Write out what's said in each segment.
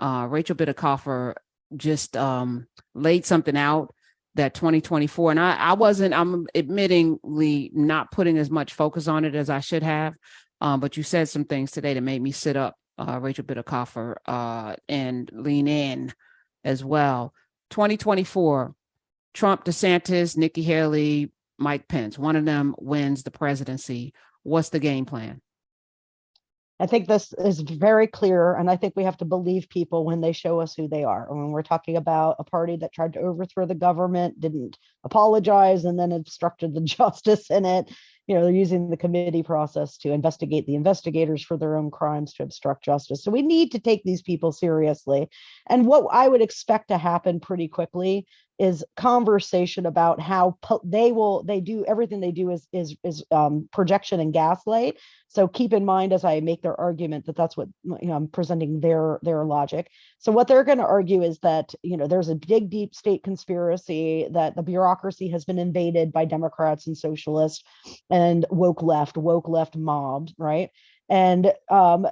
Rachel Bitecofer just laid something out that 2024, and I'm admittingly not putting as much focus on it as I should have, but you said some things today that made me sit up, Rachel Bitecofer, and lean in as well. 2024, Trump, DeSantis, Nikki Haley, Mike Pence, one of them wins the presidency. What's the game plan? I think this is very clear, and I think we have to believe people when they show us who they are. When we're talking about a party that tried to overthrow the government, didn't apologize, and then obstructed the justice in it, they're using the committee process to investigate the investigators for their own crimes to obstruct justice. So we need to take these people seriously. And what I would expect to happen pretty quickly is conversation about how they do everything they do is projection and gaslight. So keep in mind as I make their argument that that's what I'm presenting their logic. So what they're going to argue is that there's a big deep state conspiracy, that the bureaucracy has been invaded by Democrats and socialists and woke left mobbed, right? And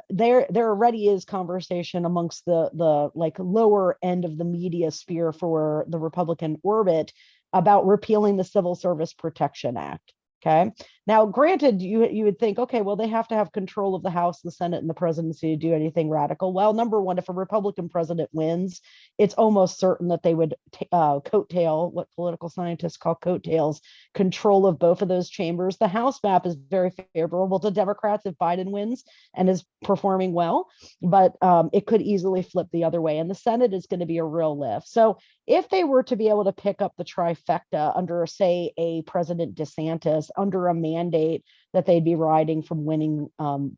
there already is conversation amongst the like lower end of the media sphere for the Republican orbit about repealing the Civil Service Protection Act. Okay. Now, granted, you would think, okay, well, they have to have control of the House, the Senate, and the presidency to do anything radical. Well, number one, if a Republican president wins, it's almost certain that they would coattail, what political scientists call coattails, control of both of those chambers. The House map is very favorable to Democrats if Biden wins and is performing well, but it could easily flip the other way. And the Senate is going to be a real lift. So if they were to be able to pick up the trifecta under, say, a President DeSantis, under a mandate that they'd be riding from winning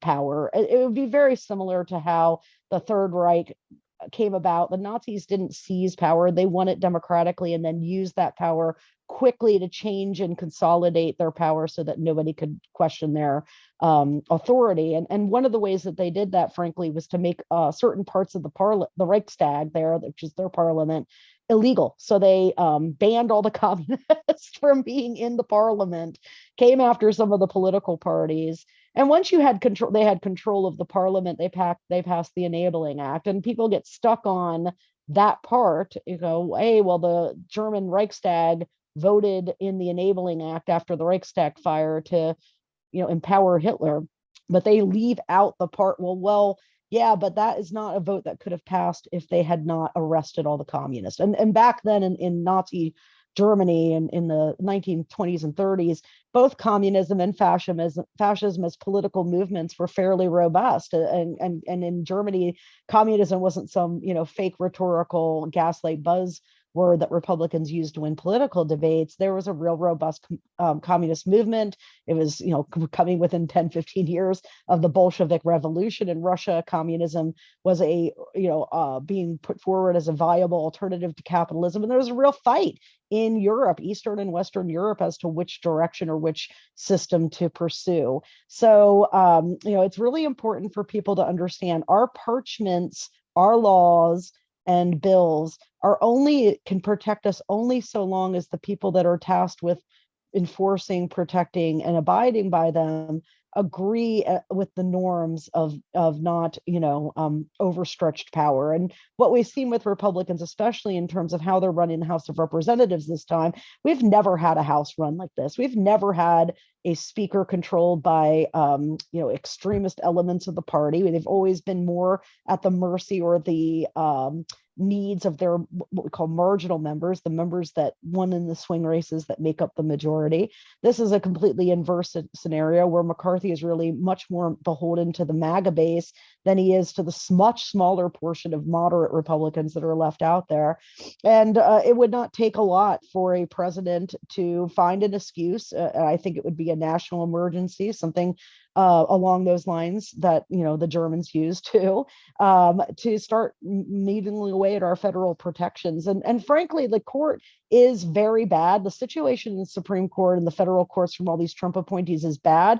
power, it would be very similar to how the Third Reich came about. The Nazis didn't seize power. They won it democratically and then used that power quickly to change and consolidate their power so that nobody could question their authority. And one of the ways that they did that, frankly, was to make certain parts of the Reichstag there, which is their parliament, illegal. So they banned all the communists from being in the parliament, came after some of the political parties. And once you had control, they had control of the parliament, they passed the Enabling Act, and people get stuck on that part. Hey, well, the German Reichstag voted in the Enabling Act after the Reichstag fire to, empower Hitler, but they leave out the part, yeah, but that is not a vote that could have passed if they had not arrested all the communists. And back then in Nazi Germany and in the 1920s and 30s, both communism and fascism as political movements were fairly robust. And in Germany, communism wasn't some, fake rhetorical gaslight buzz word that Republicans used to win political debates. There was a real robust communist movement. It was, coming within 10, 15 years of the Bolshevik Revolution in Russia. Communism was being put forward as a viable alternative to capitalism. And there was a real fight in Europe, Eastern and Western Europe, as to which direction or which system to pursue. So, it's really important for people to understand our parchments, our laws, and bills can protect us only so long as the people that are tasked with enforcing, protecting, and abiding by them agree with the norms of not overstretched power. And what we've seen with Republicans, especially in terms of how they're running the House of Representatives this time, we've never had a House run like this. We've never had a speaker controlled by extremist elements of the party. They've always been more at the mercy or the needs of their what we call marginal members, the members that won in the swing races that make up the majority. This is a completely inverse scenario where McCarthy is really much more beholden to the MAGA base than he is to the much smaller portion of moderate Republicans that are left out there. And it would not take a lot for a president to find an excuse. I think it would be a national emergency, something along those lines that the Germans used to start needling away at our federal protections. And frankly, the court is very bad. The situation in the Supreme Court and the federal courts from all these Trump appointees is bad.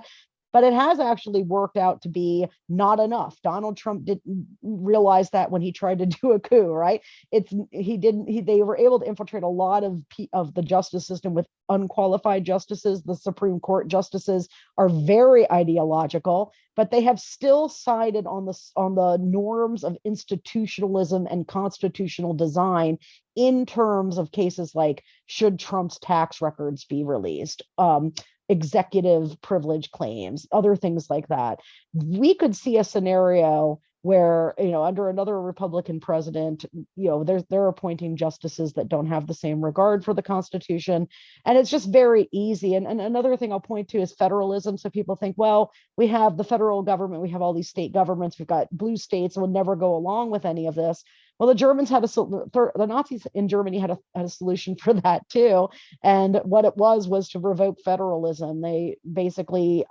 but it has actually worked out to be not enough. Donald Trump didn't realize that when he tried to do a coup, right? They were able to infiltrate a lot of the justice system with unqualified justices. The Supreme Court justices are very ideological, but they have still sided on the norms of institutionalism and constitutional design in terms of cases like, should Trump's tax records be released, executive privilege claims, other things like that. We could see a scenario where, under another Republican president, they're appointing justices that don't have the same regard for the Constitution. And it's just very easy. And another thing I'll point to is federalism. So people think, well, we have the federal government, we have all these state governments, we've got blue states, and we'll never go along with any of this. Well, the Nazis in Germany had a solution for that too. And what it was to revoke federalism. They basically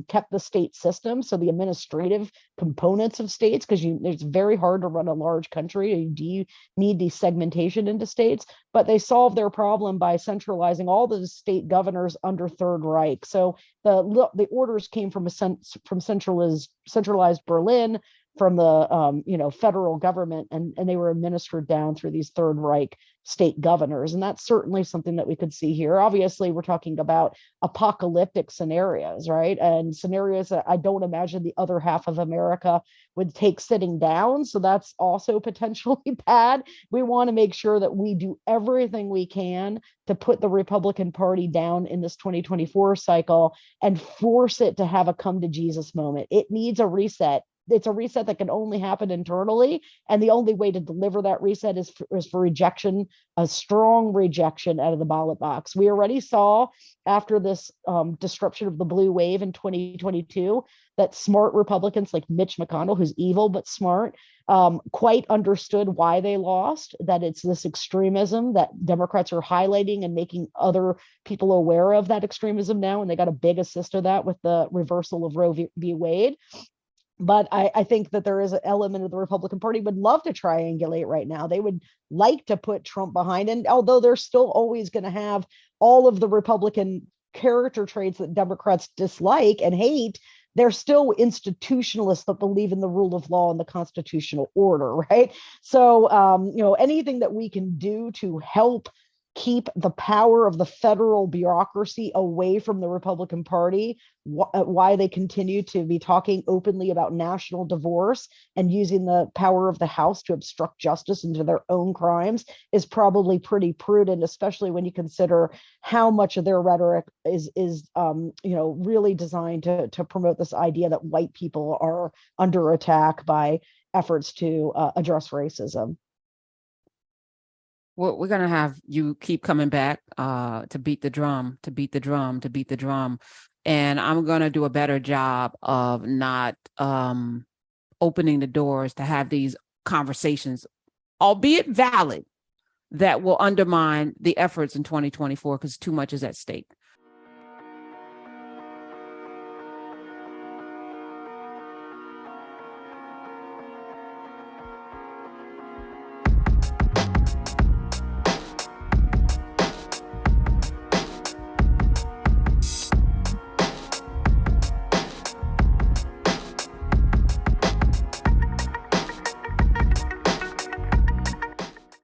kept the state system, so the administrative components of states, because it's very hard to run a large country. You need desegmentation into states, but they solved their problem by centralizing all the state governors under Third Reich. So the orders came from centralized Berlin, from the federal government, and they were administered down through these Third Reich state governors. And that's certainly something that we could see here. Obviously, we're talking about apocalyptic scenarios, right? And scenarios that I don't imagine the other half of America would take sitting down. So that's also potentially bad. We want to make sure that we do everything we can to put the Republican Party down in this 2024 cycle and force it to have a come to Jesus moment. It needs a reset. It's a reset that can only happen internally. And the only way to deliver that reset is for rejection, a strong rejection out of the ballot box. We already saw after this disruption of the blue wave in 2022, that smart Republicans like Mitch McConnell, who's evil but smart, quite understood why they lost, that it's this extremism that Democrats are highlighting and making other people aware of that extremism now. And they got a big assist of that with the reversal of Roe v. Wade. But I think that there is an element of the Republican Party would love to triangulate right now. They would like to put Trump behind. And although they're still always going to have all of the Republican character traits that Democrats dislike and hate, they're still institutionalists that believe in the rule of law and the constitutional order, right? So, anything that we can do to help keep the power of the federal bureaucracy away from the Republican Party, why they continue to be talking openly about national divorce and using the power of the House to obstruct justice into their own crimes, is probably pretty prudent, especially when you consider how much of their rhetoric is really designed to promote this idea that white people are under attack by efforts to address racism. Well, we're going to have you keep coming back to beat the drum, to beat the drum, to beat the drum. And I'm going to do a better job of not opening the doors to have these conversations, albeit valid, that will undermine the efforts in 2024 because too much is at stake.